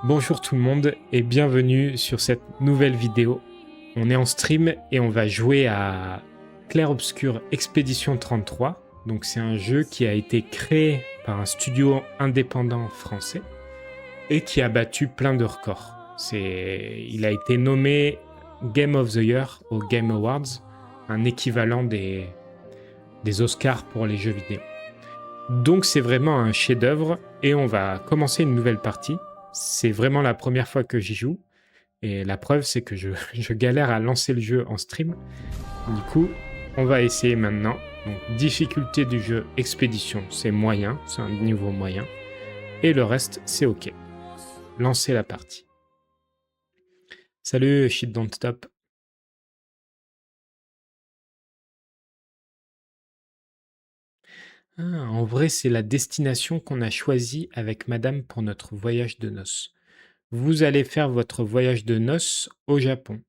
Bonjour tout le monde et bienvenue sur cette nouvelle vidéo. On est en stream et on va jouer à Clair Obscur Expédition 33. Donc c'est un jeu qui a été créé par un studio indépendant français et qui a battu plein de records. Il a été nommé Game of the Year aux Game Awards, un équivalent des Oscars pour les jeux vidéo. Donc c'est vraiment un chef-d'œuvre et on va commencer une nouvelle partie. C'est vraiment la première fois que j'y joue. Et la preuve, c'est que je galère à lancer le jeu en stream. Du coup, on va essayer maintenant. Donc, difficulté du jeu, expédition, c'est moyen. C'est un niveau moyen. Et le reste, c'est OK. Lancer la partie. Salut, Shit Don't Stop. Ah, en vrai, c'est la destination qu'on a choisie avec madame pour notre voyage de noces. Vous allez faire votre voyage de noces au Japon.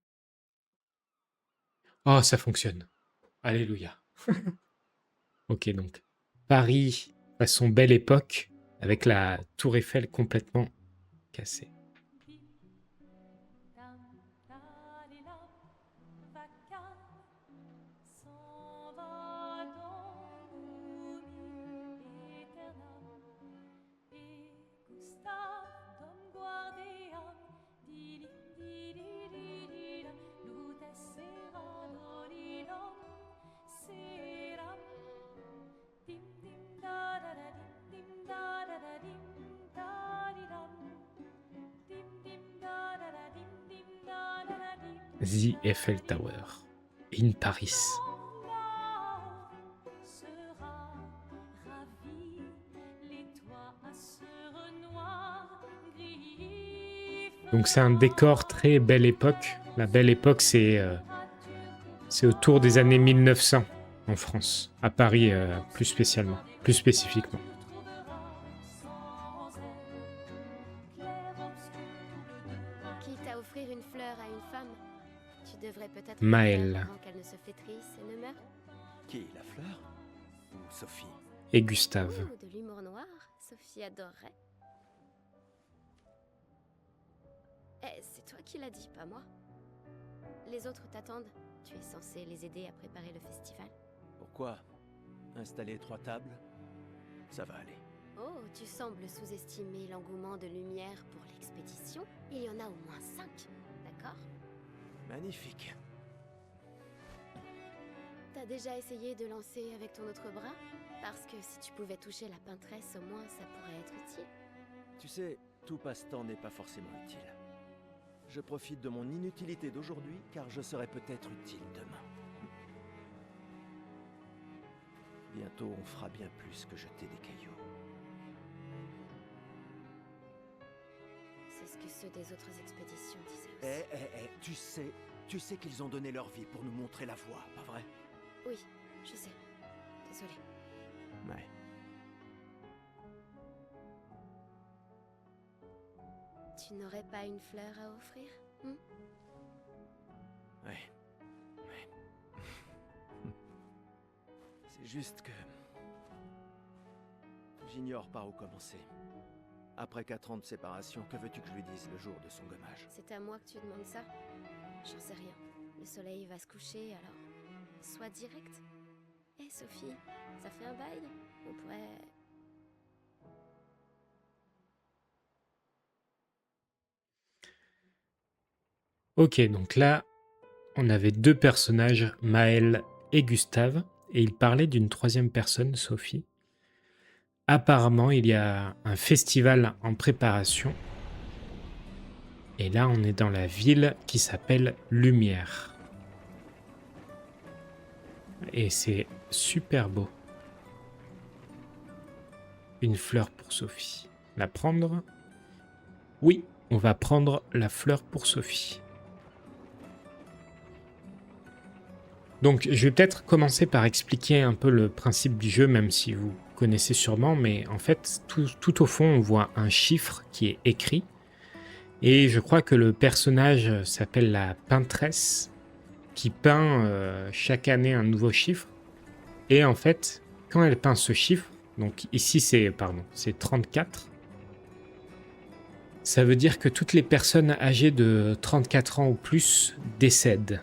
Oh, ça fonctionne. Alléluia. Ok, donc Paris, façon belle époque, avec la tour Eiffel complètement cassée. The Eiffel Tower, in Paris. Donc c'est un décor très belle époque. La belle époque, c'est autour des années 1900 en France, à Paris plus spécifiquement. Quitte à offrir une fleur à une femme, tu devrais peut-être Maëlle. le faire avant qu'elle ne se flétrisse et ne meure. Qui, la fleur ou Sophie? Et Gustave. De l'humour noir, Sophie adorerait. Eh, c'est toi qui l'as dit, pas moi. Les autres t'attendent. Tu es censé les aider à préparer le festival. Pourquoi installer 3 tables? Ça va aller. Oh, tu sembles sous-estimer l'engouement de Lumière pour l'expédition. Il y en a au moins 5, d'accord? Magnifique. T'as déjà essayé de lancer avec ton autre bras? Parce que si tu pouvais toucher la peintresse, au moins ça pourrait être utile. Tu sais, tout passe-temps n'est pas forcément utile. Je profite de mon inutilité d'aujourd'hui car je serai peut-être utile demain. Bientôt on fera bien plus que jeter des cailloux. C'est ce que ceux des autres expéditions disaient aussi. Tu sais qu'ils ont donné leur vie pour nous montrer la voie, pas vrai? Oui, je sais. Désolée. Ouais. Tu n'aurais pas une fleur à offrir, Ouais. C'est juste que... j'ignore par où commencer. Après 4 ans de séparation, que veux-tu que je lui dise le jour de son gommage? C'est à moi que tu demandes ça? J'en sais rien. Le soleil va se coucher, alors... sois direct. Hé, Sophie, ça fait un bail? On pourrait... Ok, donc là, on avait 2 personnages, Maëlle et Gustave, et ils parlaient d'une 3e personne, Sophie. Apparemment, il y a un festival en préparation. Et là, on est dans la ville qui s'appelle Lumière. Et c'est super beau. Une fleur pour Sophie. La prendre? Oui, on va prendre la fleur pour Sophie. Donc, je vais peut-être commencer par expliquer un peu le principe du jeu, même si vous connaissez sûrement, mais en fait, tout au fond, on voit un chiffre qui est écrit, et je crois que le personnage s'appelle la peintresse, qui peint chaque année un nouveau chiffre, et en fait, quand elle peint ce chiffre, donc ici c'est 34, Ça veut dire que toutes les personnes âgées de 34 ans ou plus décèdent.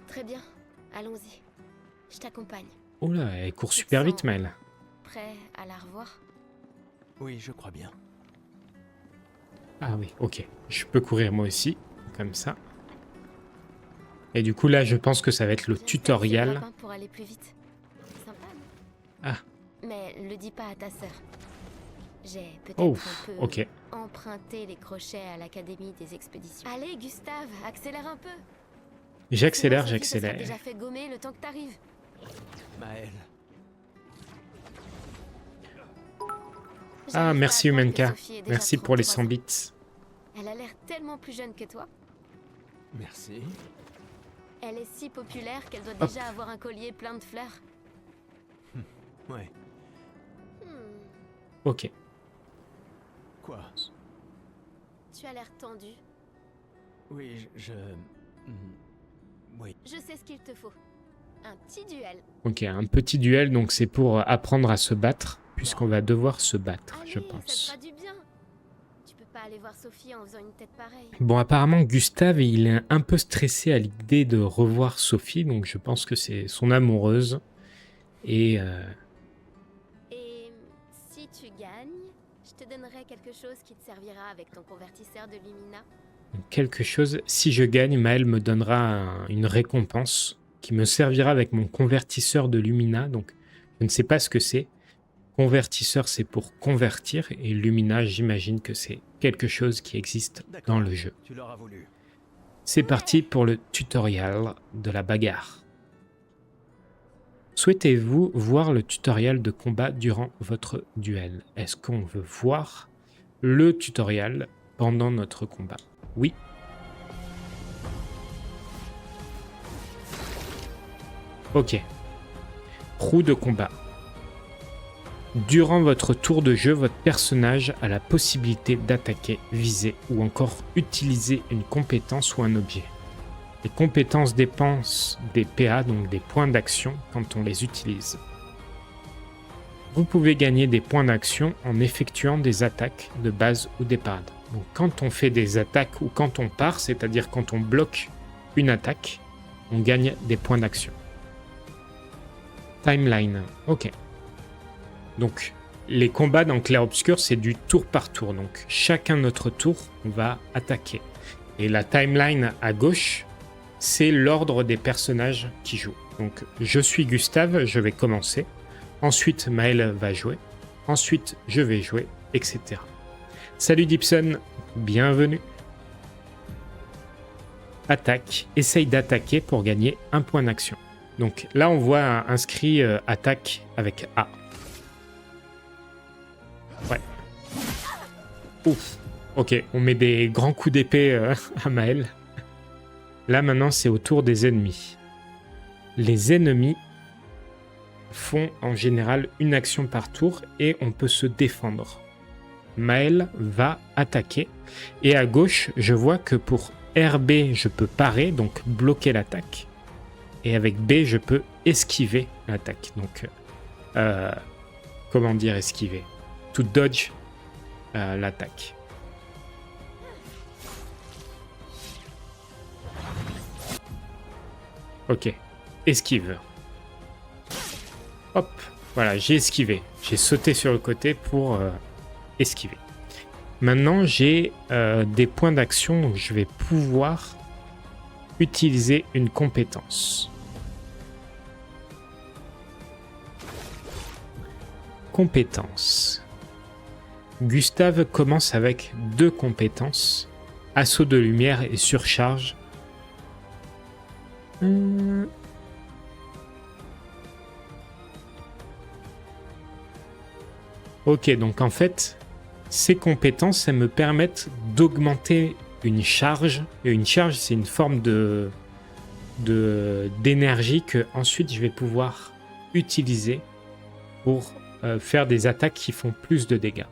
Très bien, allons-y. Je t'accompagne. Oh là, elle court Tu te super vite, sens Maël. Prêt à la revoir? Oui, je crois bien. Ah oui, ok. Je peux courir moi aussi, comme ça. Et du coup, là, je pense que ça va être le Je sais, tutoriel. ce grappin pour aller plus vite. C'est sympa, non? Ah. Mais le dis pas à ta sœur. J'ai peut-être Oh, un peu ok. emprunté les crochets à l'Académie des expéditions. Allez, Gustave, accélère un peu. J'accélère, Sinon, Sophie se sera j'accélère. déjà fait gommer le temps que t'arrives. Maël, Ah, J'arrive merci pas à croire que Umenka. Sophie ait déjà Merci pour les 33 100 ans. bits. Elle a l'air tellement plus jeune que toi. merci. Elle est si populaire qu'elle doit Hop. déjà avoir un collier plein de fleurs. Ouais. Ok. Quoi? Tu as l'air tendu. Oui, Oui. Je sais ce qu'il te faut. Un petit duel. Ok, un petit duel, donc c'est pour apprendre à se battre, puisqu'on va devoir se battre, Allez, je ça te pense. fera du bien. Tu peux pas aller voir Sophie en faisant une tête pareille. Bon, apparemment, Gustave, il est un peu stressé à l'idée de revoir Sophie, donc je pense que c'est son amoureuse. Et Et si tu gagnes, je te donnerai quelque chose qui te servira avec ton convertisseur de Lumina. quelque chose, si je gagne, Maël me donnera une récompense qui me servira avec mon convertisseur de Lumina, donc je ne sais pas ce que c'est. Convertisseur, c'est pour convertir, et Lumina, j'imagine que c'est quelque chose qui existe dans le jeu. Tu l'auras voulu. C'est parti pour le tutoriel de la bagarre. Souhaitez-vous voir le tutoriel de combat durant votre duel? Est-ce qu'on veut voir le tutoriel pendant notre combat? Oui. Ok. Roue de combat. Durant votre tour de jeu, votre personnage a la possibilité d'attaquer, viser ou encore utiliser une compétence ou un objet. Les compétences dépensent des PA, donc des points d'action, quand on les utilise. Vous pouvez gagner des points d'action en effectuant des attaques de base ou des parades. Donc quand on fait des attaques ou quand on part, c'est-à-dire quand on bloque une attaque, on gagne des points d'action. Timeline, ok. Donc les combats dans Clair Obscur, c'est du tour par tour. Donc chacun notre tour, on va attaquer. Et la timeline à gauche, c'est l'ordre des personnages qui jouent. Donc je suis Gustave, je vais commencer. Ensuite Maël va jouer. Ensuite je vais jouer, etc. Salut Dipson, bienvenue. Attaque, essaye d'attaquer pour gagner un point d'action. Donc là on voit inscrit attaque avec A. Ouais. Ouf. Ok, on met des grands coups d'épée à Maël. Là maintenant c'est au tour des ennemis. Les ennemis font en général une action par tour et on peut se défendre. Maël va attaquer et à gauche je vois que pour RB je peux parer, donc bloquer l'attaque, et avec B je peux esquiver l'attaque. Donc comment dire esquiver? To dodge l'attaque. Ok, esquive. Hop, voilà, j'ai esquivé. J'ai sauté sur le côté pour esquiver. Maintenant, j'ai des points d'action, donc je vais pouvoir utiliser une compétence. Compétence. Gustave commence avec 2 compétences, assaut de lumière et surcharge. Ok, donc en fait, ces compétences, elles me permettent d'augmenter une charge. Et une charge, c'est une forme d'énergie que ensuite je vais pouvoir utiliser pour faire des attaques qui font plus de dégâts.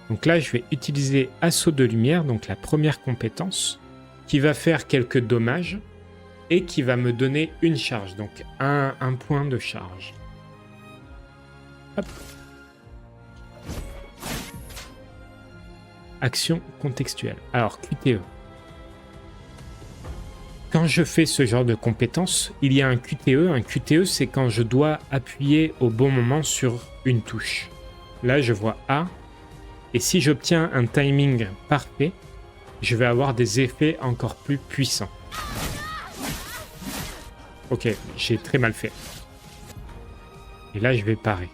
Donc là, je vais utiliser assaut de lumière, donc la première compétence, qui va faire quelques dommages et qui va me donner une charge, donc un point de charge. Hop. Action contextuelle. Alors, QTE. Quand je fais ce genre de compétence, il y a un QTE. Un QTE, c'est quand je dois appuyer au bon moment sur une touche. Là, je vois A. Et si j'obtiens un timing parfait, je vais avoir des effets encore plus puissants. Ok, j'ai très mal fait. Et là, je vais parer.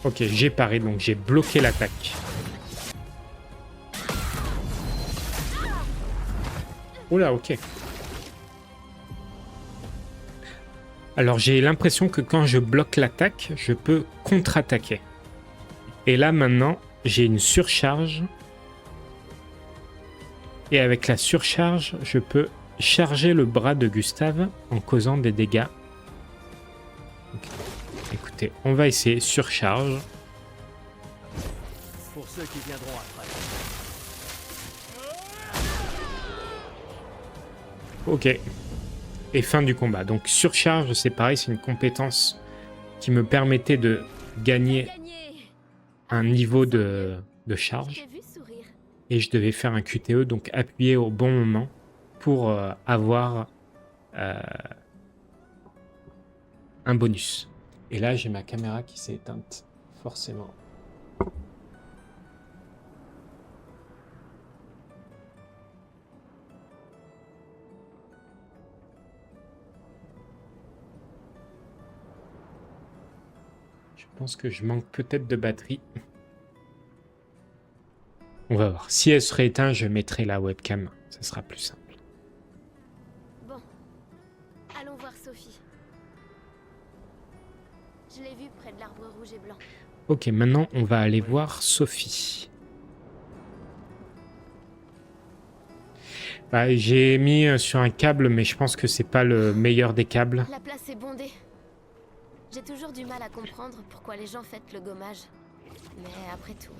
Ok, j'ai paré, donc j'ai bloqué l'attaque. Oula, ok. Alors, j'ai l'impression que quand je bloque l'attaque, je peux contre-attaquer. Et là, maintenant, j'ai une surcharge. Et avec la surcharge, je peux charger le bras de Gustave en causant des dégâts. Okay. Écoutez, on va essayer surcharge. Pour ceux qui viendront après. Ok. Et fin du combat. Donc surcharge, c'est pareil, c'est une compétence qui me permettait de gagner un niveau de charge. Et je devais faire un QTE, donc appuyer au bon moment pour avoir un bonus. Et là, j'ai ma caméra qui s'est éteinte, forcément. Je pense que je manque peut-être de batterie. On va voir. Si elle serait éteinte, je mettrai la webcam. Ça sera plus simple. Bon, allons voir Sophie. Je l'ai vue près de l'arbre rouge et blanc. Ok, maintenant on va aller voir Sophie. Bah, j'ai mis sur un câble, mais je pense que c'est pas le meilleur des câbles. La place est bondée. J'ai toujours du mal à comprendre pourquoi les gens fêtent le gommage. Mais après tout...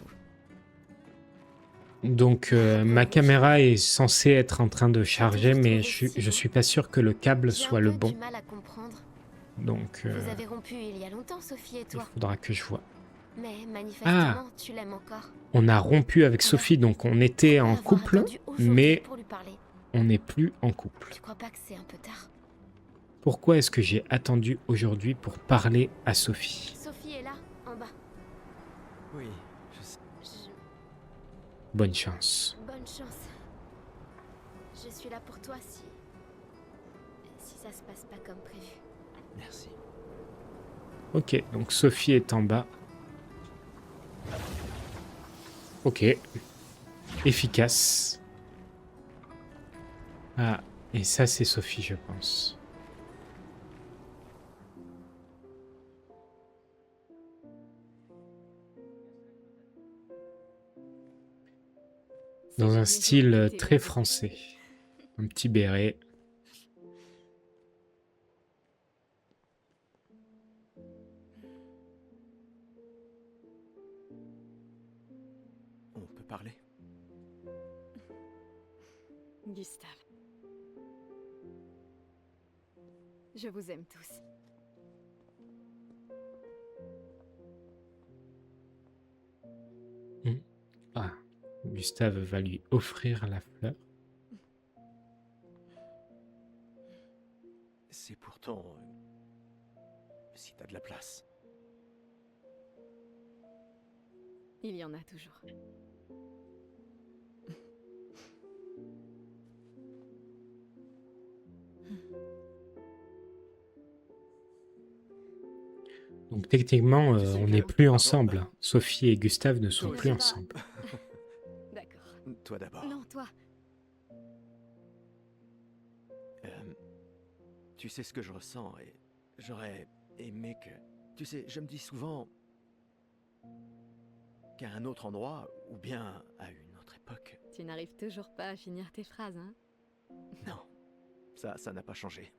Donc ma caméra est censée être en train de charger, mais je suis pas sûr que le câble soit le bon. Donc Vous avez rompu il y a longtemps, Sophie et toi. il faudra que je vois. Mais manifestement, tu l'aimes encore. On a rompu avec Sophie, donc on était en couple, mais on n'est plus en couple. Tu crois pas que c'est un peu tard? Pourquoi est-ce que j'ai attendu aujourd'hui pour parler à Sophie? Sophie est là, en bas. Oui, je sais. Bonne chance. Bonne chance. Je suis là pour toi si ça se passe pas comme prévu. Merci. Ok, donc Sophie est en bas. Ok. Efficace. Ah, et ça c'est Sophie, je pense. Dans un style très français. Un petit béret. On peut parler? Gustave. Je vous aime tous. Ah, Gustave va lui offrir la fleur. C'est pourtant... si t'as de la place. Il y en a toujours. Donc techniquement, Tu sais on que- n'est plus Pardon. ensemble. Sophie et Gustave ne sont Oui, plus ça va. ensemble. D'accord. Toi d'abord. Non, toi. Tu sais ce que je ressens et j'aurais aimé que... Tu sais, je me dis souvent qu'à un autre endroit, ou bien à une autre époque... Tu n'arrives toujours pas à finir tes phrases, hein? Non, ça n'a pas changé.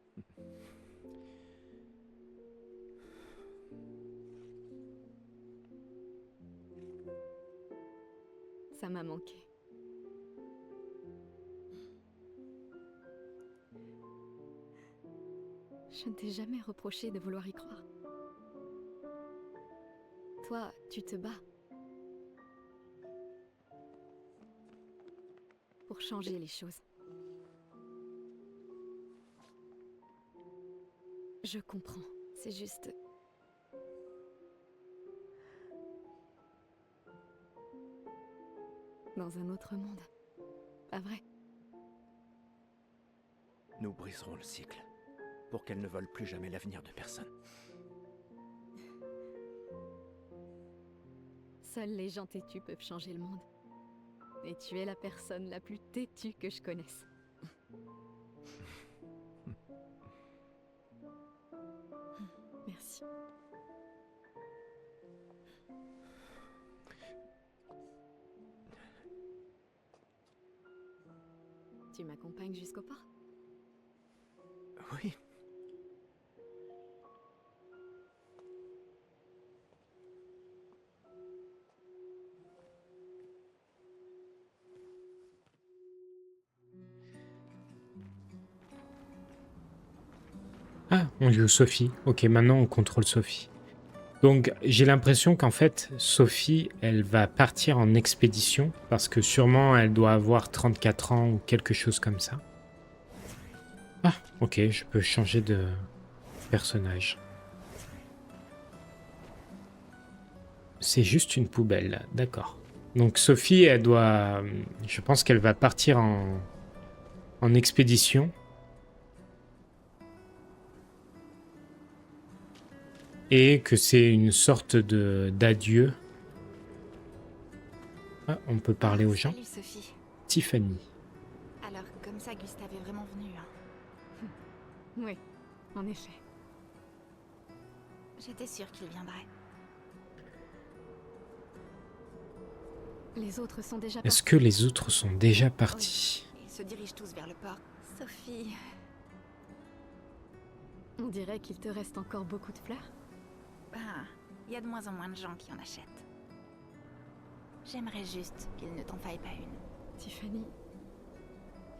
Ça m'a manqué. Je ne t'ai jamais reproché de vouloir y croire. Toi, tu te bats. pour changer les choses. Je comprends. C'est juste... Dans un autre monde. Pas vrai? Nous briserons le cycle, pour qu'elle ne vole plus jamais l'avenir de personne. Seuls les gens têtus peuvent changer le monde. Et tu es la personne la plus têtue que je connaisse. Merci. Tu m'accompagnes jusqu'au port? Oui. Ah, on joue Sophie. Ok, maintenant on contrôle Sophie. Donc j'ai l'impression qu'en fait, Sophie, elle va partir en expédition parce que sûrement elle doit avoir 34 ans ou quelque chose comme ça. Ah, ok, je peux changer de personnage. C'est juste une poubelle, d'accord. Donc Sophie, elle doit... Je pense qu'elle va partir en expédition. Et que c'est une sorte d'adieu. Ah, on peut parler aux gens. Salut Sophie. Tiffany. Alors, comme ça, Gustave est vraiment venu. Hein. Oui, en effet. J'étais sûre qu'il viendrait. Les autres sont déjà Est-ce partis. que les autres sont déjà partis? Ils se dirigent tous vers le port. Sophie... On dirait qu'il te reste encore beaucoup de fleurs. Ben, il y a de moins en moins de gens qui en achètent. J'aimerais juste qu'il ne t'en faille pas une. Tiffany...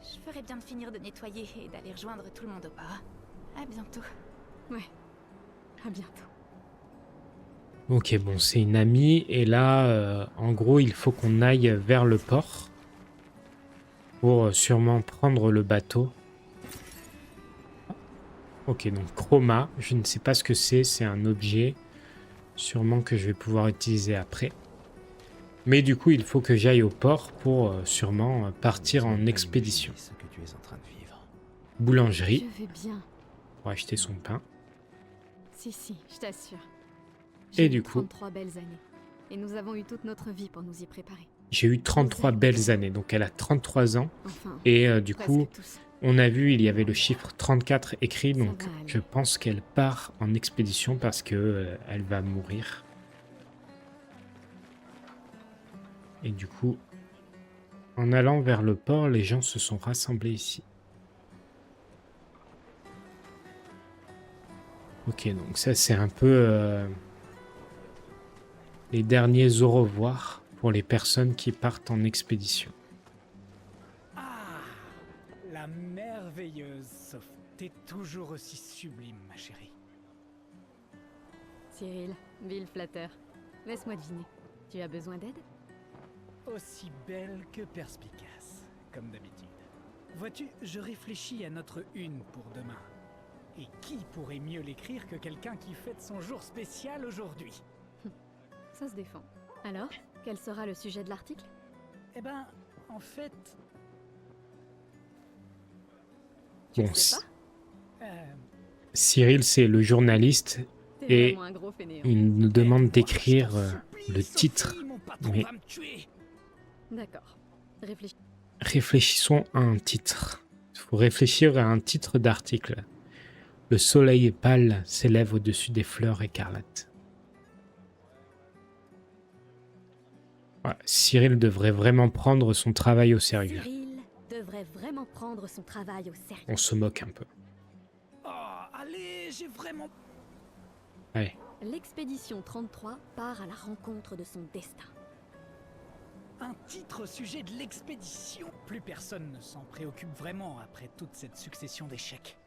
Je ferais bien de finir de nettoyer et d'aller rejoindre tout le monde au port. À bientôt. Ouais. À bientôt. Ok, bon, c'est une amie. Et là, en gros, il faut qu'on aille vers le port. Pour sûrement prendre le bateau. Ok, donc Chroma. Je ne sais pas ce que c'est. C'est un objet. Sûrement que je vais pouvoir utiliser après. Mais du coup, il faut que j'aille au port pour sûrement partir en expédition. Ce que tu es en train de vivre. Boulangerie. Je vais bien. Pour acheter son pain. Si, je t'assure. Et J'ai du eu coup, 33 belles années. Et nous avons eu toute notre vie pour nous y préparer. j'ai eu 33 belles années. Donc elle a 33 ans. Enfin, Et du presque coup, tous. on a vu, il y avait le chiffre 34 écrit. Ça Donc va aller. je pense qu'elle part en expédition parce que elle va mourir. Et du coup, en allant vers le port, les gens se sont rassemblés ici. Ok, donc ça c'est un peu les derniers au revoir pour les personnes qui partent en expédition. Ah, la merveilleuse Sophie. T'es toujours aussi sublime, ma chérie. Cyril, Bill flatteur. Laisse-moi deviner. Tu as besoin d'aide? Aussi belle que perspicace, comme d'habitude. Vois-tu, je réfléchis à notre une pour demain. Et qui pourrait mieux l'écrire que quelqu'un qui fête son jour spécial aujourd'hui? Ça se défend. Alors, quel sera le sujet de l'article? Eh ben, en fait... Tu Bon, le sais pas? Cyril, c'est le journaliste. T'es Et vraiment un gros fainéant. il nous demande aide-moi, d'écrire je t'en supplie, le Sophie, titre. mon patron Mais va me tuer. D'accord. Réfléchis. réfléchissons à un titre. Il faut réfléchir à un titre d'article. Le soleil pâle s'élève au-dessus des fleurs écarlates. Ouais, Cyril devrait vraiment prendre son travail au sérieux. Cyril devrait vraiment prendre son travail au sérieux. On se moque un peu. Oh, allez, j'ai vraiment... Allez, L'expédition 33 part à la rencontre de son destin. Un titre au sujet de l'expédition. Plus personne ne s'en préoccupe vraiment après toute cette succession d'échecs.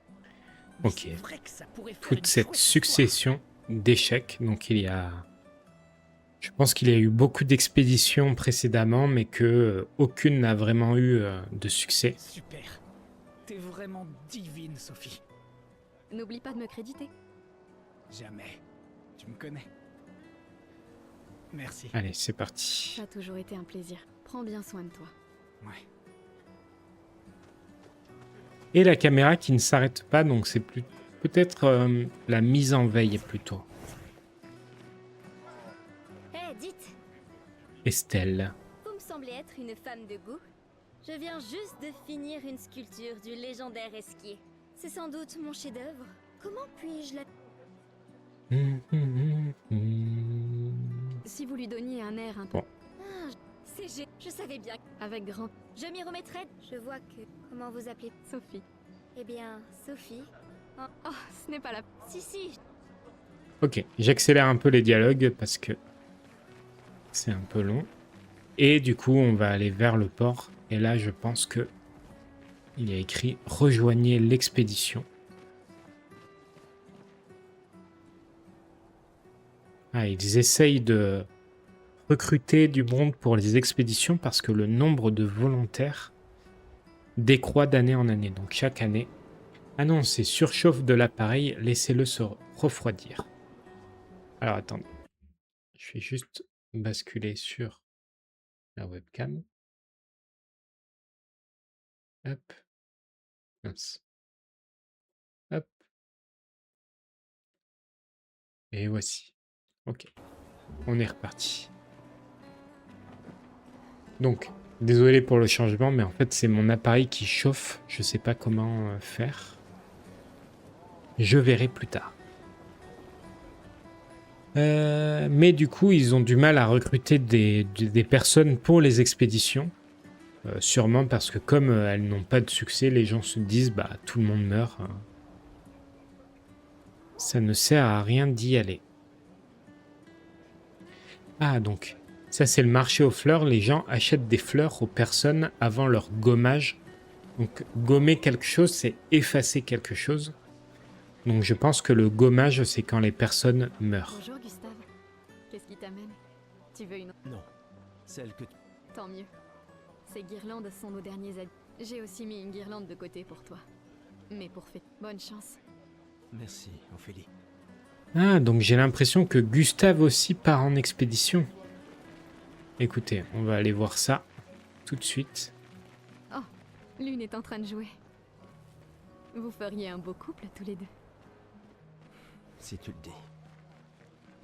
Mais Ok. c'est vrai que ça pourrait faire toute une cette chouette succession d'échecs. Donc il y a Je pense qu'il y a eu beaucoup d'expéditions précédemment, mais que aucune n'a vraiment eu de succès. Super. T'es vraiment divine, Sophie. N'oublie pas de me créditer. Jamais. Tu me connais. Merci. Allez, c'est parti. Ça a toujours été un plaisir. Prends bien soin de toi. Ouais. Et la caméra qui ne s'arrête pas, donc c'est peut-être la mise en veille plutôt. Hé, dites, Estelle. vous me semblez être une femme de goût. Je viens juste de finir une sculpture du légendaire Esquier. C'est sans doute mon chef-d'œuvre. Comment puis-je la... Si vous lui donniez un air un peu... Bon. Ah, je savais bien. Avec grand... Je m'y remettrai. Je vois que... Comment vous appelez? Sophie. Eh bien, Sophie. Oh, ce n'est pas la... Si. Ok, j'accélère un peu les dialogues parce que c'est un peu long. Et du coup, on va aller vers le port. Et là, je pense que il y a écrit « Rejoignez l'expédition ». Ah, ils essayent de recruter du monde pour les expéditions parce que le nombre de volontaires décroît d'année en année. Donc chaque année, annoncez surchauffe de l'appareil, laissez-le se refroidir. Alors attendez, je vais juste basculer sur la webcam. Hop. Mince. Hop. Et voici. Ok. On est reparti. Donc, désolé pour le changement, mais en fait, c'est mon appareil qui chauffe. Je sais pas comment faire. Je verrai plus tard. Mais du coup, ils ont du mal à recruter des personnes pour les expéditions. Sûrement parce que comme elles n'ont pas de succès, les gens se disent bah tout le monde meurt. Hein. Ça ne sert à rien d'y aller. Ah donc, ça c'est le marché aux fleurs. Les gens achètent des fleurs aux personnes avant leur gommage. Donc gommer quelque chose, c'est effacer quelque chose. Donc je pense que le gommage, c'est quand les personnes meurent. Bonjour Gustave. Qu'est-ce qui t'amène? Tu veux une... Non. Celle que tu... Tant mieux. Ces guirlandes sont nos derniers adieux. J'ai aussi mis une guirlande de côté pour toi. Mais pour fête, bonne chance. Merci, Ophélie. Ah, donc j'ai l'impression que Gustave aussi part en expédition. Écoutez, on va aller voir ça tout de suite. L'une est en train de jouer. Vous feriez un beau couple tous les deux. Si tu le dis.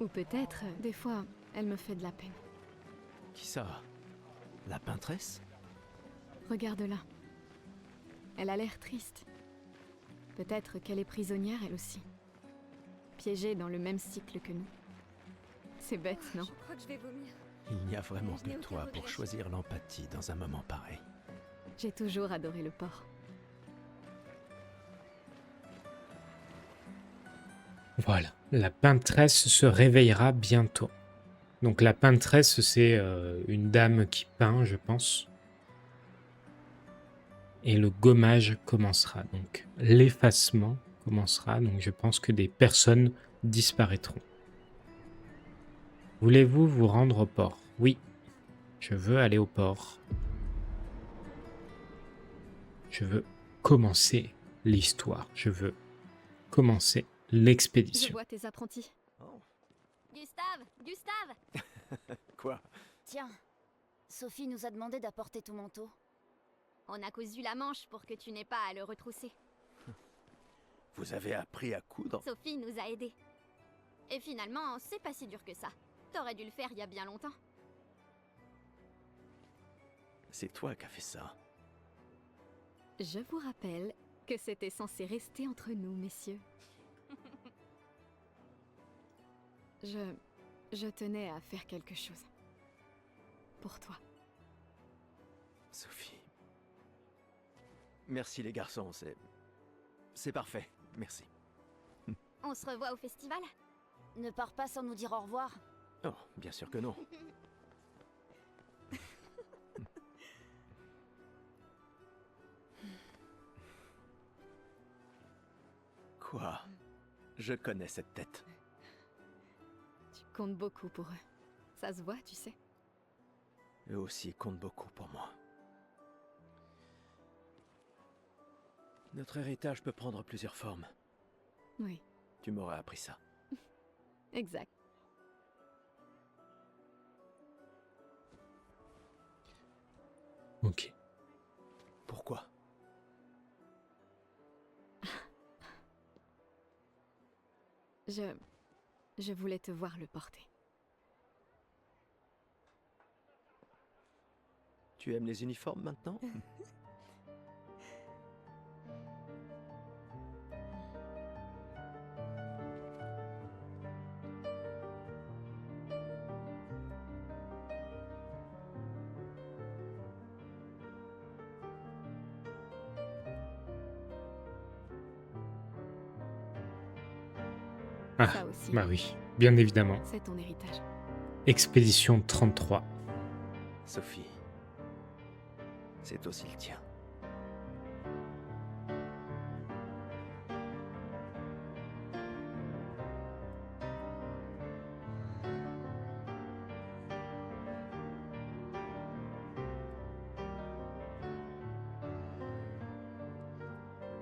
Ou peut-être, des fois, elle me fait de la peine. Qui ça? La peintresse? Regarde-la. Elle a l'air triste. Peut-être qu'elle est prisonnière, elle aussi. Piégée dans le même cycle que nous. C'est bête, non? Je crois que je vais vomir. Il n'y a vraiment Je que n'ai aucun toi regret. pour choisir l'empathie dans un moment pareil. J'ai toujours adoré le port. Voilà, la peintresse se réveillera bientôt. Donc la peintresse, c'est une dame qui peint, je pense. Et le gommage commencera, donc l'effacement commencera, donc je pense que des personnes disparaîtront. Voulez-vous vous rendre au port? Oui, je veux aller au port. Je veux commencer l'histoire, je veux commencer Je l'expédition. vois tes apprentis. Oh. Gustave! Quoi? Tiens, Sophie nous a demandé d'apporter ton manteau. On a cousu la manche pour que tu n'aies pas à le retrousser. Vous avez appris à coudre? Sophie nous a aidés. Et finalement, c'est pas si dur que ça. T'aurais dû le faire il y a bien longtemps. C'est toi qui as fait ça. Je vous rappelle que c'était censé rester entre nous, messieurs. Je tenais à faire quelque chose. Pour toi. Sophie. Merci les garçons, c'est parfait. Merci. On se revoit au festival? Ne pars pas sans nous dire au revoir. Oh, bien sûr que non. Je connais cette tête. Tu comptes beaucoup pour eux. Ça se voit, tu sais. Eux aussi comptent beaucoup pour moi. Notre héritage peut prendre plusieurs formes. Oui, Tu m'aurais appris ça. exact. Ok. Pourquoi? Je voulais te voir le porter. Tu aimes les uniformes maintenant? Ah, Ça aussi, bah oui, bien évidemment. c'est ton héritage. Expédition 33. Sophie, c'est aussi le tien.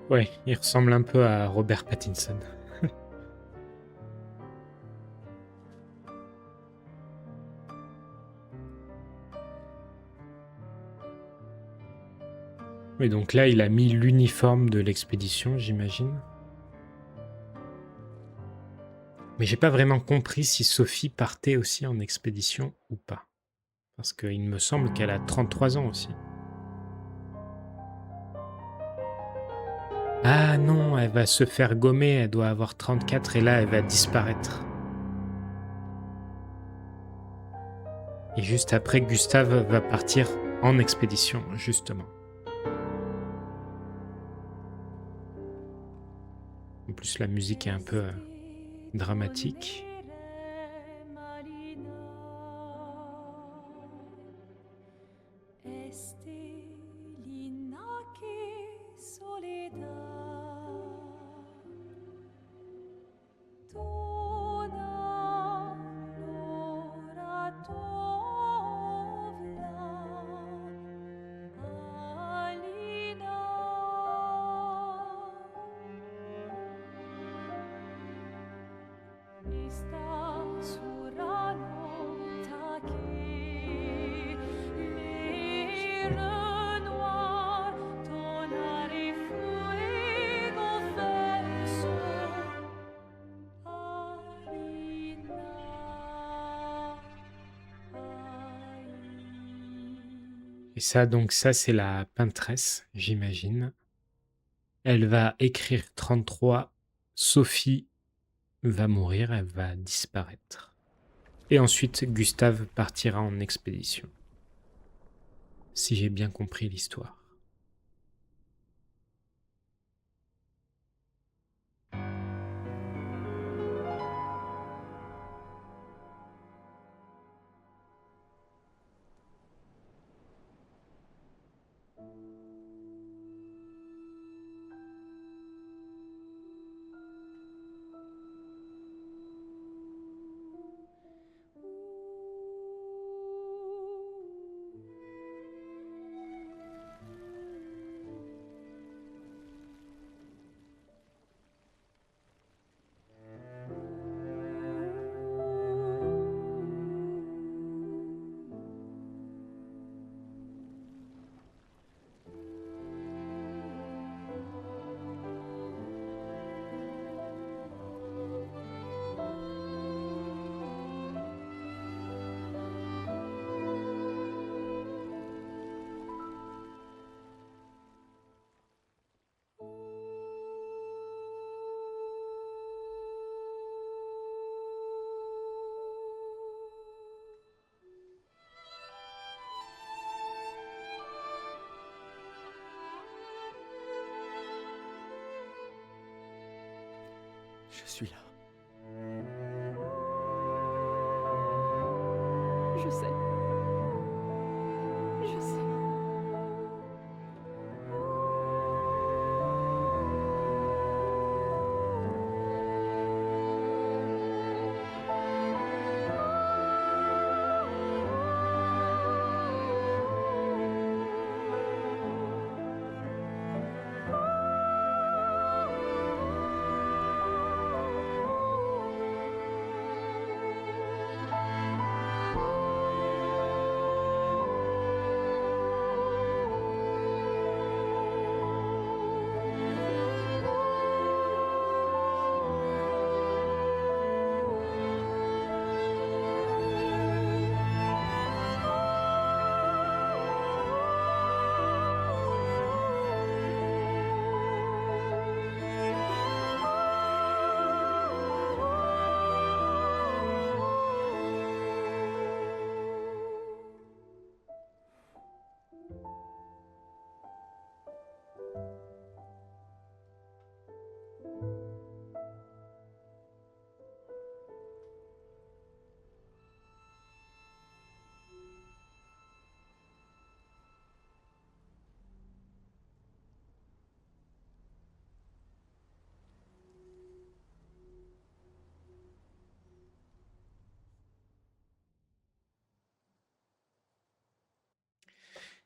Ouais, il ressemble un peu à Robert Pattinson. Et donc là, il a mis l'uniforme de l'expédition, j'imagine. Mais j'ai pas vraiment compris si Sophie partait aussi en expédition ou pas. Parce qu'il me semble qu'elle a 33 ans aussi. Ah non, elle va se faire gommer, elle doit avoir 34 et là, elle va disparaître. Et juste après, Gustave va partir en expédition, justement. En plus, la musique est un peu dramatique. Et ça, donc ça, c'est la peintresse, j'imagine. Elle va écrire 33. Sophie va mourir, elle va disparaître. Et ensuite, Gustave partira en expédition. Si j'ai bien compris l'histoire. Je suis là. Je sais. Je sais.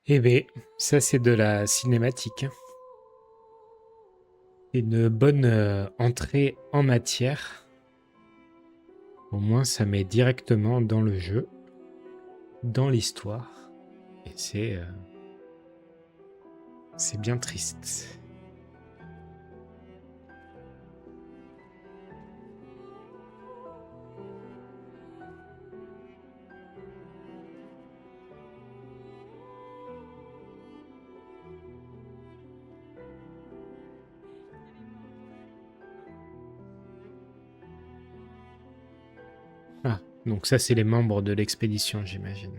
Eh ben, ça c'est de la cinématique, hein. Une bonne entrée en matière. Au moins, ça met directement dans le jeu, dans l'histoire. Et c'est bien triste. Ah, donc ça c'est les membres de l'expédition, j'imagine.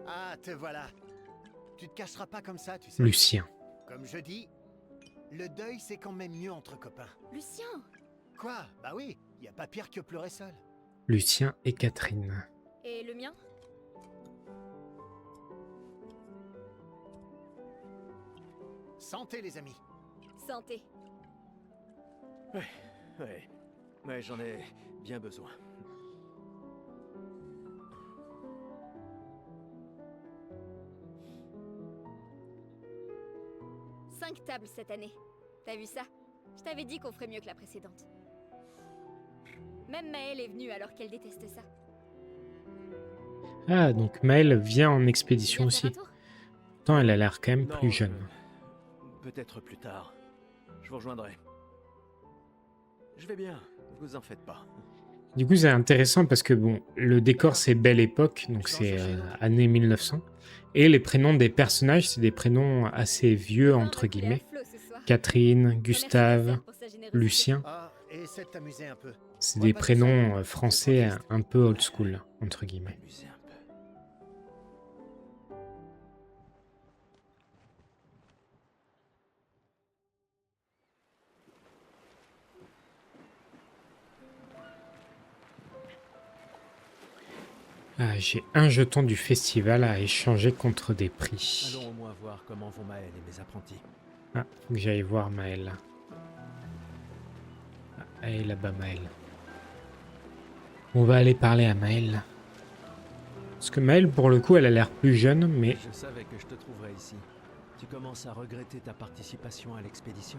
Ah, te voilà. Tu te cacheras pas comme ça, tu sais. Lucien. Comme je dis, le deuil c'est quand même mieux entre copains. Lucien! Quoi? Bah oui, y a pas pire que pleurer seul. Lucien et Catherine. Et le mien? Santé les amis. Santé. Ouais, j'en ai bien besoin. Cinq tables cette année. T'as vu ça? Je t'avais dit qu'on ferait mieux que la précédente. Même Maëlle est venue alors qu'elle déteste ça. Ah, donc Maëlle vient en expédition Viens faire aussi. un tour? Pourtant, elle a l'air quand même Non, plus jeune. Peut-être plus tard. Je vous rejoindrai. Je vais bien, vous en faites pas. Du coup, c'est intéressant parce que bon, le décor c'est Belle Époque, donc c'est année 1900. Et les prénoms des personnages, c'est des prénoms assez vieux, entre guillemets. Catherine, Gustave, Lucien. Ah, et essaie de t'amuser un peu. C'est des prénoms français un peu old school, entre guillemets. Amusez un peu. Ah, j'ai un jeton du festival à échanger contre des prix. Allons au moins voir comment vont Maëlle et mes apprentis. Ah, faut que j'aille voir Maëlle. Ah, elle est là-bas, Maëlle. On va aller parler à Maëlle. Parce que Maëlle, pour le coup, elle a l'air plus jeune, mais... Je savais que je te trouverais ici. Tu commences à regretter ta participation à l'expédition?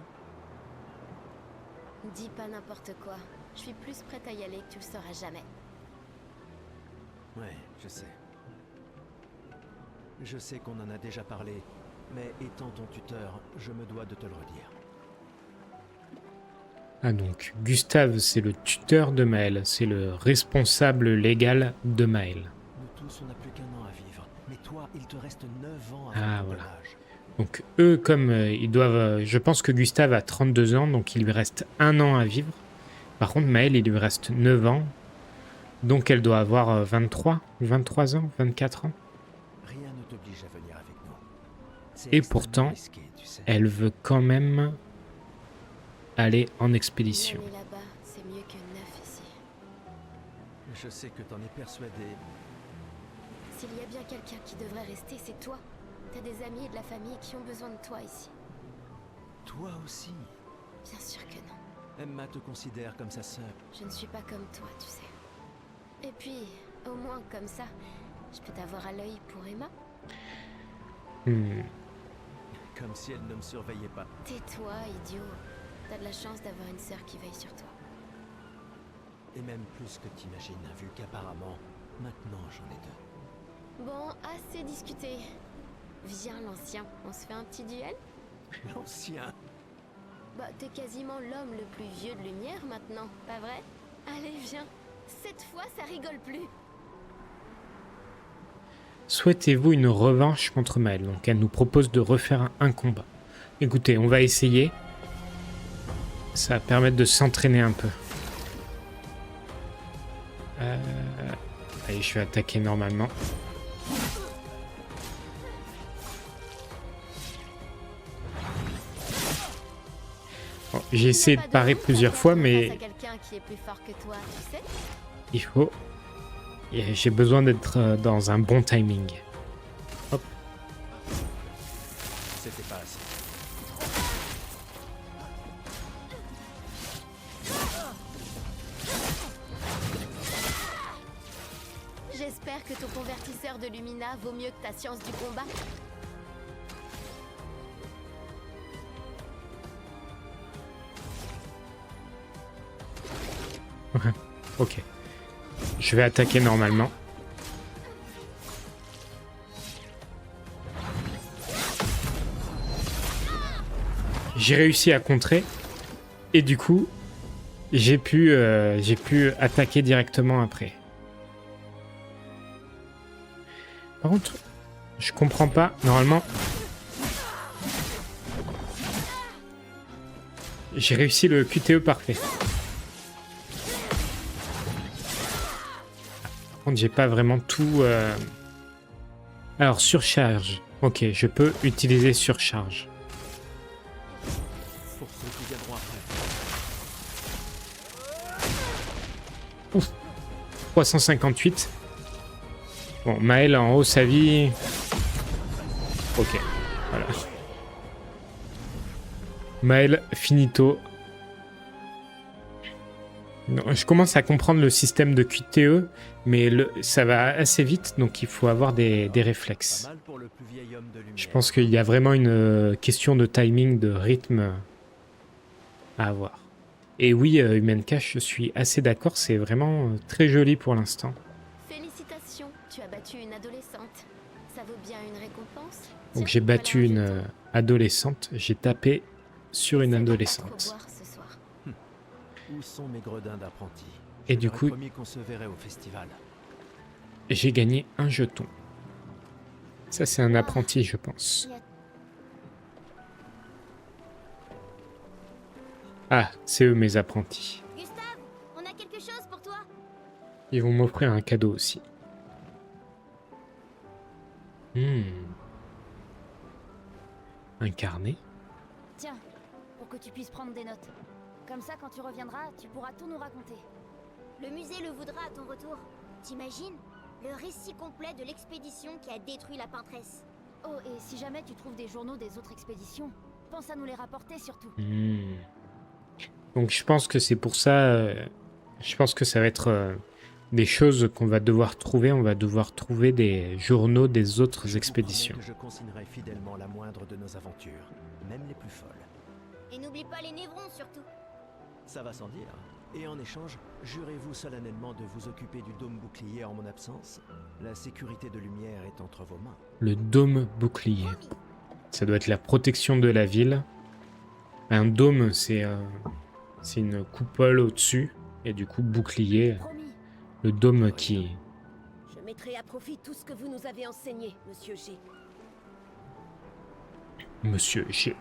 Dis pas n'importe quoi. Je suis plus prête à y aller que tu le sauras jamais. Ouais, je sais. Je sais qu'on en a déjà parlé, mais étant ton tuteur, je me dois de te le redire. Ah donc, Gustave, c'est le tuteur de Maëlle. C'est le responsable légal de Maëlle. Nous tous, on n'a plus qu'un an à vivre. Mais toi, il te reste 9 ans à Ah, ton voilà. âge. Donc eux, comme ils doivent... je pense que Gustave a 32 ans, donc il lui reste un an à vivre. Par contre, Maëlle, il lui reste 9 ans. Donc elle doit avoir 23 ans, 24 ans. Rien ne t'oblige à venir avec nous. C'est Et extrêmement pourtant, risqué, tu sais. elle veut quand même aller en expédition. Une année là-bas, c'est mieux que 9 ici. Je sais que t'en es persuadé. S'il y a bien quelqu'un qui devrait rester, c'est toi. T'as des amis et de la famille qui ont besoin de toi ici. Toi aussi. Bien sûr que non. Emma te considère comme sa sœur. Je ne suis pas comme toi, tu sais. Et puis, au moins comme ça, je peux t'avoir à l'œil pour Emma. Comme si elle ne me surveillait pas. Tais-toi, idiot. T'as de la chance d'avoir une sœur qui veille sur toi. Et même plus que t'imagines, vu qu'apparemment, maintenant j'en ai deux. Bon, assez discuté. Viens, l'ancien, on se fait un petit duel? L'ancien. Bah, t'es quasiment l'homme le plus vieux de lumière maintenant, pas vrai? Allez, viens. Cette fois, ça rigole plus. Souhaitez-vous une revanche contre Maëlle? Donc elle nous propose de refaire un combat. Écoutez, on va essayer. Ça va permettre de s'entraîner un peu. Allez, je vais attaquer normalement. Bon, j'ai essayé de parer plusieurs fois, mais Quelqu'un qui est plus fort que toi, tu sais? il faut... J'ai besoin d'être dans un bon timing. Hop. C'était pas assez. J'espère considères que ton convertisseur de Lumina vaut mieux que ta science du combat? Ok. Je vais attaquer normalement. J'ai réussi à contrer. Et du coup, j'ai pu attaquer directement après. Par contre, je comprends pas. Normalement, j'ai réussi le QTE parfait. Par contre, j'ai pas vraiment tout... Alors, surcharge. Ok, je peux utiliser surcharge. Pour ceux qui viendront après. Ouf. 358. Bon, Maël en haut sa vie. Ok, voilà. Maël, finito. Non, je commence à comprendre le système de QTE, mais ça va assez vite, donc il faut avoir des réflexes. Pas mal pour le plus vieil homme de lumière. Je pense qu'il y a vraiment une question de timing, de rythme à avoir. Et oui, Human Cache, je suis assez d'accord, c'est vraiment très joli pour l'instant. Félicitations, tu as battu une adolescente. Ça vaut bien une récompense? Donc Tiens, j'ai battu voilà un une jeton. adolescente, j'ai tapé sur une Essaie de pas adolescente. trop boire ce soir. Où sont mes gredins d'apprentis? Et Je du leur ai coup- promis qu'on se verrait au festival. J'ai gagné un jeton. Ça, c'est un apprenti, je pense. Ah, c'est eux mes apprentis. Gustave, on a quelque chose pour toi. Ils vont m'offrir un cadeau aussi. Un carnet. Tiens, pour que tu puisses prendre des notes. Comme ça, quand tu reviendras, tu pourras tout nous raconter. Le musée le voudra à ton retour. T'imagines? Le récit complet de l'expédition qui a détruit la peintresse. Oh, et si jamais tu trouves des journaux des autres expéditions, pense à nous les rapporter surtout. Donc je pense que c'est pour ça... je pense que ça va être des choses qu'on va devoir trouver. On va devoir trouver des journaux des autres Je expéditions. vous promets que je consignerai fidèlement la moindre de nos aventures, même les plus folles. Et n'oublie pas les névrons surtout. Ça va sans dire. Et en échange, jurez-vous solennellement de vous occuper du dôme bouclier en mon absence? La sécurité de Lumière est entre vos mains. Le dôme bouclier. Ça doit être la protection de la ville. Un dôme, c'est une coupole au-dessus. Et du coup, bouclier, Promis. le dôme qui... Je mettrai à profit tout ce que vous nous avez enseigné, Monsieur G. Monsieur G.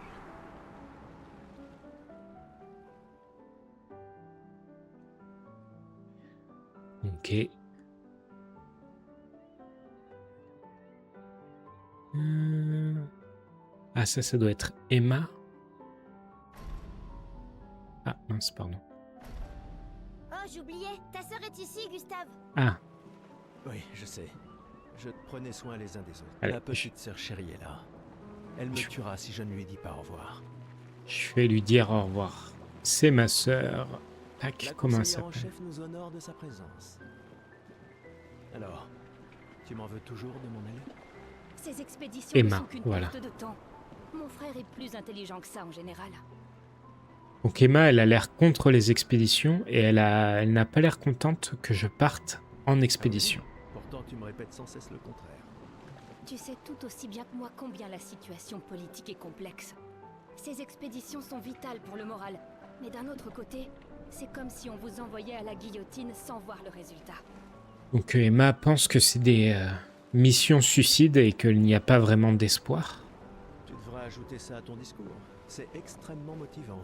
Ok. Ah, ça doit être Emma. Ah, mince, pardon. Oh, j'oubliais, ta sœur est ici, Gustave. Ah, Oui, je sais. Je prenais soin les uns des autres. Allez, La petite sœur chérie est là. Elle me tuera si je ne lui dis pas au revoir. je vais lui dire au revoir. C'est ma sœur. Tac, La comment elle conseillère en s'appelle? chef nous honore de sa présence. Alors, tu m'en veux toujours de mon aile? Ces expéditions Emma, ne sont qu'une voilà. perte de temps. Mon frère est plus intelligent que ça en général. Donc Emma, elle a l'air contre les expéditions et elle n'a pas l'air contente que je parte en expédition. Pourtant, tu me répètes sans cesse le contraire. Tu sais tout aussi bien que moi combien la situation politique est complexe. Ces expéditions sont vitales pour le moral. Mais d'un autre côté, c'est comme si on vous envoyait à la guillotine sans voir le résultat. Donc Emma pense que c'est des missions suicides et qu'il n'y a pas vraiment d'espoir. Tu devras ajouter ça à ton discours. C'est extrêmement motivant.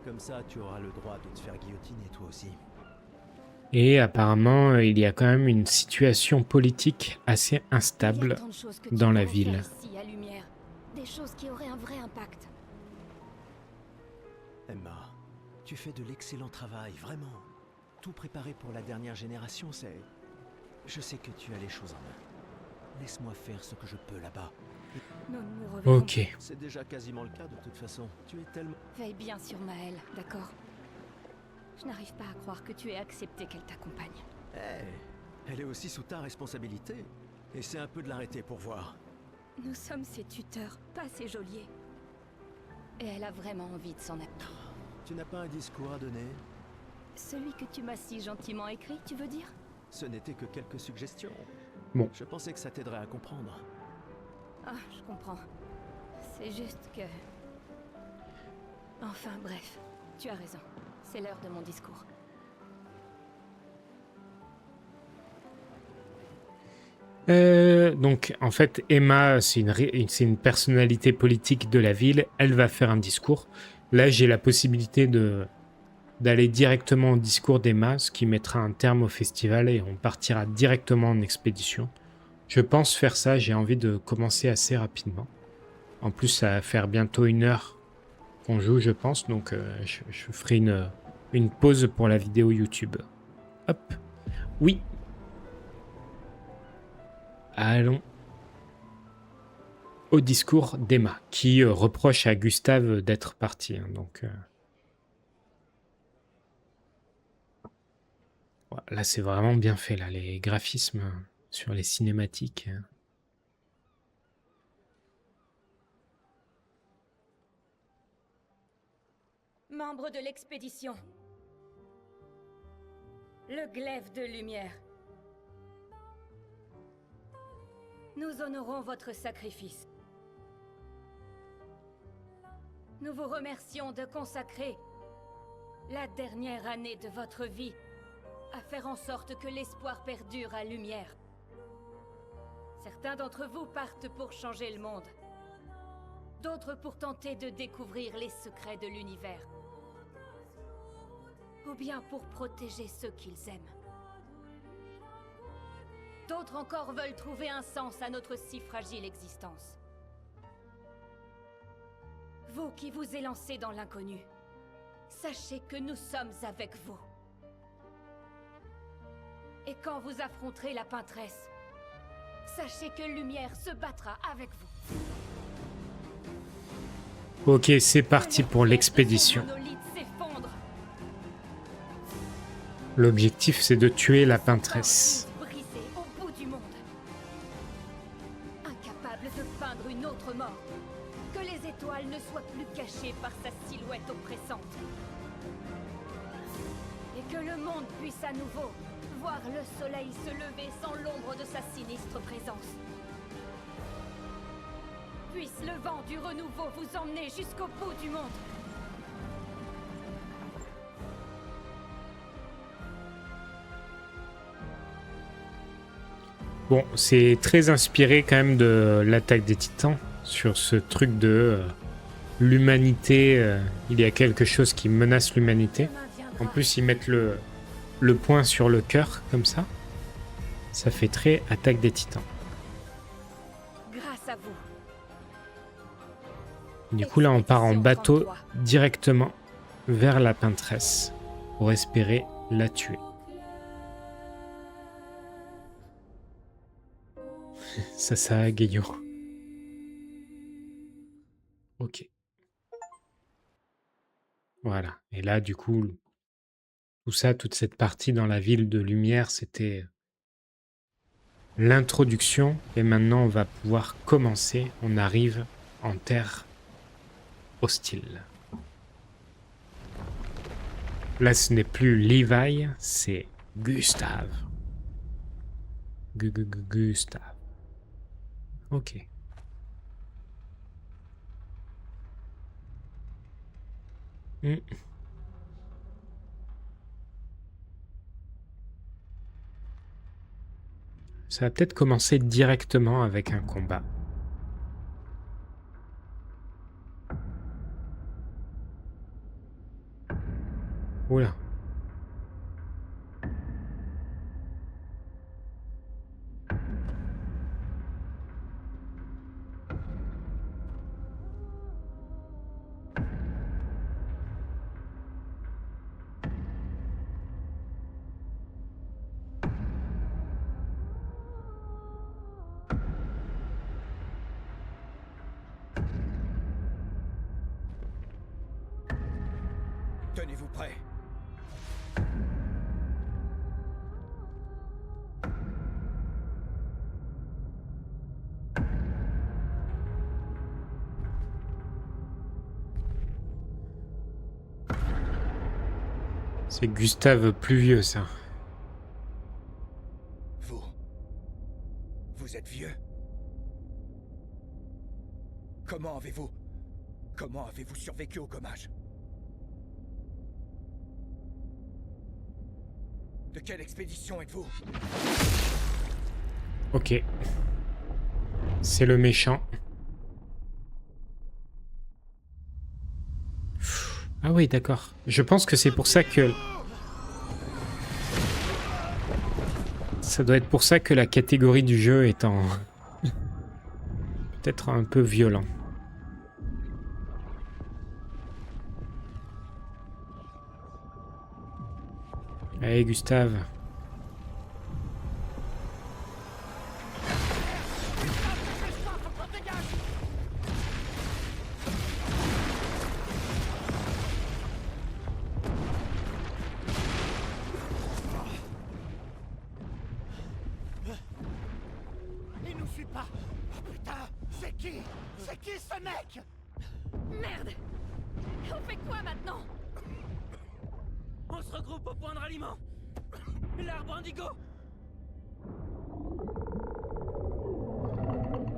Comme ça, tu auras le droit de te faire guillotiner toi aussi. Et apparemment, il y a quand même une situation politique assez Il y a instable. tant de choses que tu dans la pourrais ville. faire ici, à Lumière. Des choses qui auraient un vrai impact. Emma, tu fais de l'excellent travail, vraiment. Tout préparé pour la dernière génération, c'est... Je sais que tu as les choses en main. Laisse-moi faire ce que je peux là-bas. Nous nous reverrons. Ok. C'est déjà quasiment le cas de toute façon. Tu es tellement... Veille bien sur Maëlle, d'accord? Je n'arrive pas à croire que tu aies accepté qu'elle t'accompagne. Eh, Elle est aussi sous ta responsabilité. Essaie un peu de l'arrêter pour voir. Nous sommes ses tuteurs, pas ses geôliers. Et elle a vraiment envie de s'en aller. Tu n'as pas un discours à donner? Celui que tu m'as si gentiment écrit, tu veux dire? Ce n'était que quelques suggestions. Bon. Je pensais que ça t'aiderait à comprendre. Ah, je comprends. C'est juste que... Enfin, bref. Tu as raison. C'est l'heure de mon discours. Donc, en fait, Emma, c'est une personnalité politique de la ville. Elle va faire un discours. Là, j'ai la possibilité d'aller directement au discours d'Emma, ce qui mettra un terme au festival et on partira directement en expédition. Je pense faire ça. J'ai envie de commencer assez rapidement. En plus, ça va faire bientôt 1 heure qu'on joue, je pense. Donc, je ferai une pause pour la vidéo YouTube. Hop. Oui. Allons au discours d'Emma, qui reproche à Gustave d'être parti. Hein, donc, là, c'est vraiment bien fait, là, les graphismes sur les cinématiques. Membre de l'expédition. Le glaive de lumière. Nous honorons votre sacrifice. Nous vous remercions de consacrer la dernière année de votre vie à faire en sorte que l'espoir perdure à Lumière. Certains d'entre vous partent pour changer le monde. D'autres pour tenter de découvrir les secrets de l'univers. Ou bien pour protéger ceux qu'ils aiment. D'autres encore veulent trouver un sens à notre si fragile existence. Vous qui vous élancez dans l'inconnu, sachez que nous sommes avec vous. Et quand vous affronterez la peintresse, sachez que Lumière se battra avec vous. Ok, c'est parti pour l'expédition. L'objectif, c'est de tuer la peintresse. Que les étoiles ne soient plus cachées par sa silhouette oppressante. Et que le monde puisse à nouveau voir le soleil se lever sans l'ombre de sa sinistre présence. Puisse le vent du renouveau vous emmener jusqu'au bout du monde. Bon, c'est très inspiré quand même de l'attaque des Titans. Sur ce truc de l'humanité, il y a quelque chose qui menace l'humanité. En plus, ils mettent le point sur le cœur, comme ça. Ça fait très attaque des Titans. Grâce à vous. Du coup, là, on part en bateau directement vers la peintresse pour espérer la tuer. Ça, Gaillon. Ok. Voilà. Et là, du coup, tout ça, toute cette partie dans la ville de lumière, c'était l'introduction. Et maintenant, on va pouvoir commencer. On arrive en terre hostile. Là, ce n'est plus Levi, c'est Gustave. Gustave. Ok. Ça va peut-être commencer directement avec un combat. Oula. Tenez-vous prêts. C'est Gustave plus vieux, ça. Vous êtes vieux? Comment avez-vous survécu au gommage? De quelle expédition êtes-vous? Ok. C'est le méchant. Ah oui, d'accord. Je pense que c'est pour ça que... Ça doit être pour ça que la catégorie du jeu est en... peut-être un peu violent. Allez, Gustave. Il nous suit pas. Oh putain, c'est qui ce mec? Merde! On fait quoi maintenant? On se regroupe au point de ralliement. L'arbre indigo.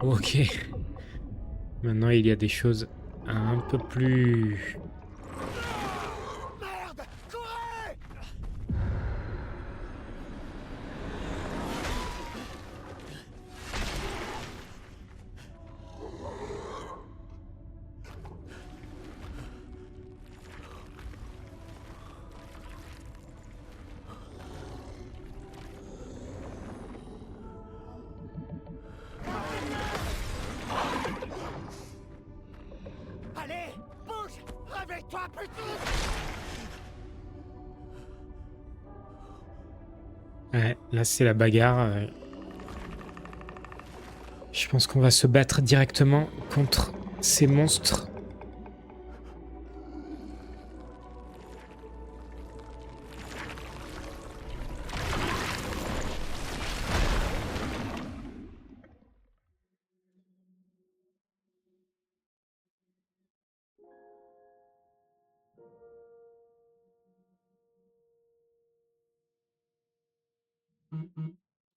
Ok. Maintenant, il y a des choses un peu plus... Merde, courez! Allez, bouge! Réveille-toi, putain! Ouais, là, c'est la bagarre. Je pense qu'on va se battre directement contre ces monstres.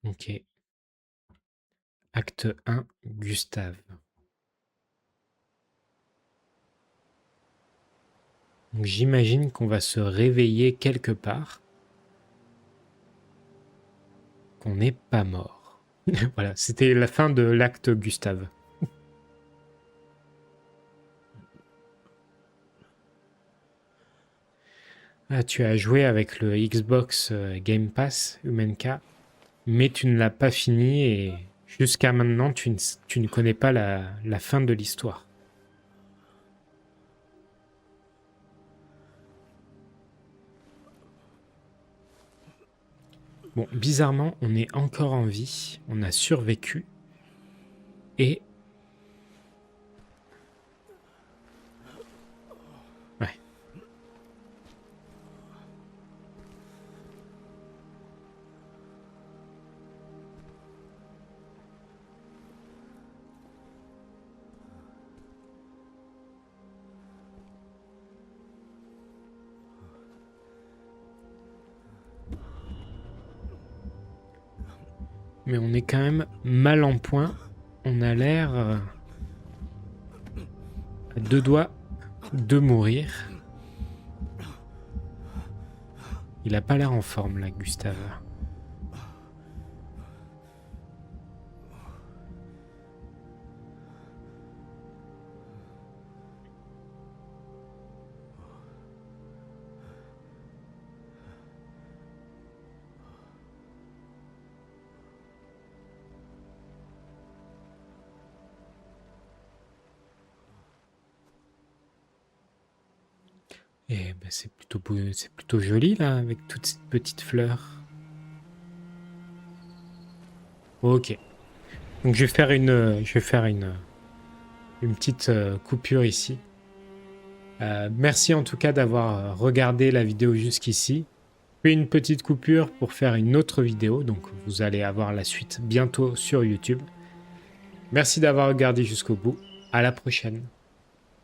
Ok. Acte 1, Gustave. Donc j'imagine qu'on va se réveiller quelque part. Qu'on n'est pas mort. Voilà, c'était la fin de l'acte Gustave. Ah, tu as joué avec le Xbox Game Pass, Umenka, mais tu ne l'as pas fini et jusqu'à maintenant, tu ne connais pas la fin de l'histoire. Bon, bizarrement, on est encore en vie, on a survécu, et... Ouais. Mais on est quand même mal en point. On a l'air à deux doigts de mourir. Il a pas l'air en forme là, Gustave. Et ben c'est plutôt joli là, avec toutes ces petites fleurs. Ok. Donc je vais faire une petite coupure ici. Merci en tout cas d'avoir regardé la vidéo jusqu'ici. Je fais une petite coupure pour faire une autre vidéo, donc vous allez avoir la suite bientôt sur YouTube. Merci d'avoir regardé jusqu'au bout. À la prochaine.